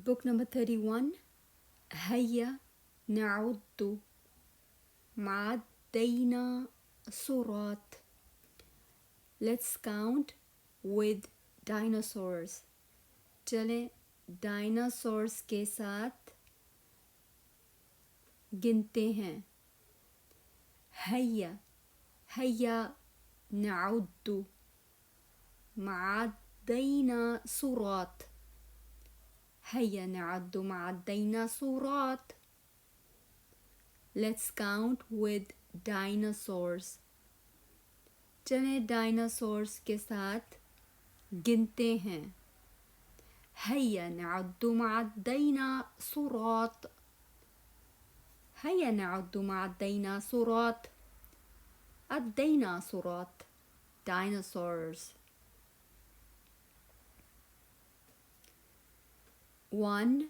Book number 31. هيا نعد مع الديناصورات. Let's count with dinosaurs. چلیں dinosaurs کے ساتھ گنتے ہیں. هيا هيا نعد مع الديناصورات. هيا نعد مع الديناصورات. Let's count with dinosaurs. چلیں dinosaurs کے ساتھ گنتے ہیں. هيا نعد مع الديناصورات. هيا نعد مع الديناصورات. الديناصورات dinosaurs. 1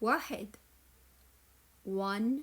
واحد. 1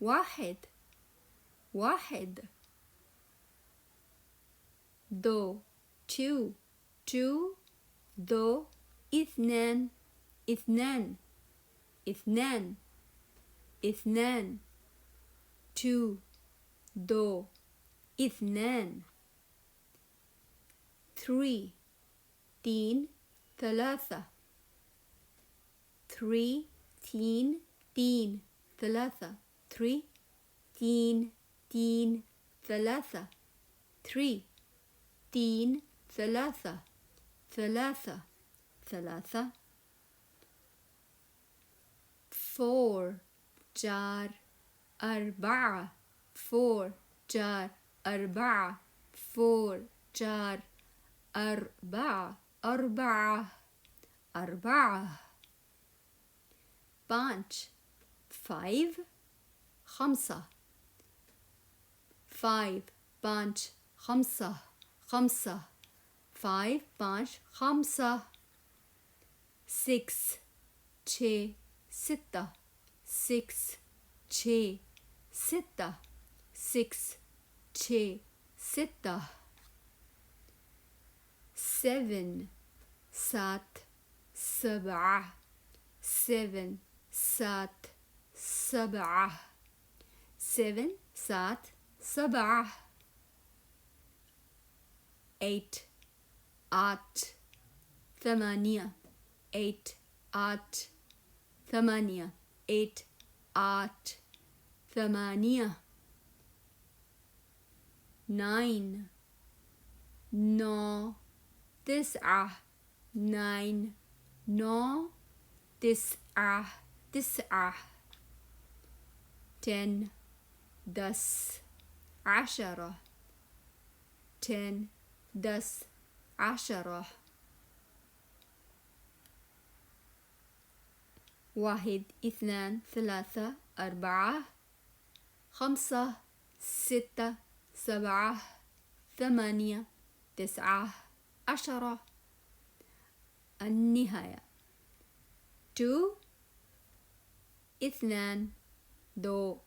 واحد. واحد. 2 two. 2 2 اثنان. اثنان. اثنان. اثنان. 2 2 اثنان. 3 تين ثلاثة. 3 تين تين ثلاثة. 3 تين تين ثلاثة. 3 تين ثلاثة. ثلاثة. ثلاثة. 4 جار أربعة. 4 جار أربعة. 4 جار أربعة. أربعة. أربعة. 5 5 خمسة. 5 5 خمسة. خمسة. 5 5 خمسة. 6 6 ستة. 6 6 ستة. 6 6 ستة. 7 سات سبعة. 7 سات سبعة. 7 سات سبعة. 8 آت ثمانية. 8 آت ثمانية. 8 آت ثمانية. 9 9 تسعة. 9 9 تسعة. تسعة. 10 10 عشرة. 10 10 عشرة. 1 2 3 4 5 6 7 8 9 10. النهاية. 2 2 2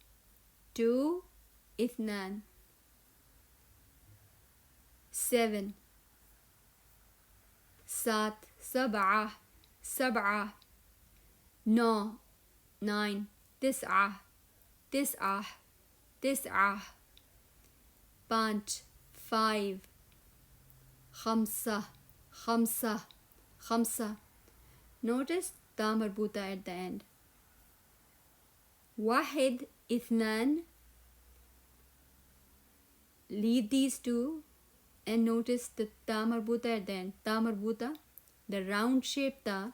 2 2 7 سات سبعة. سبعة. 9 9 تسعة. تسعة. تسعة. 5 5 خمسة. خمسة. خمسة. Notice تا مربوطة at the end. 1 2 leave these two and notice the تا مربوطة at the end. تا مربوطة the round shape تا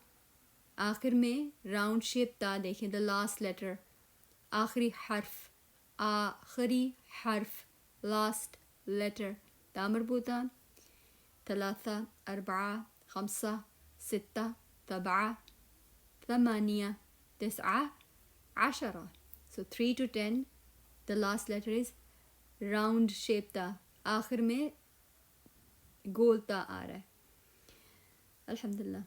آخر میں round shape تا دیکھیں the last letter آخری حرف. آخری حرف last letter تا مربوطة. 3 4 5 6 7 8 9 10. So 3 to 10 the last letter is round shape تا آخر میں گول تا آ رہا ہے. الحمدللہ.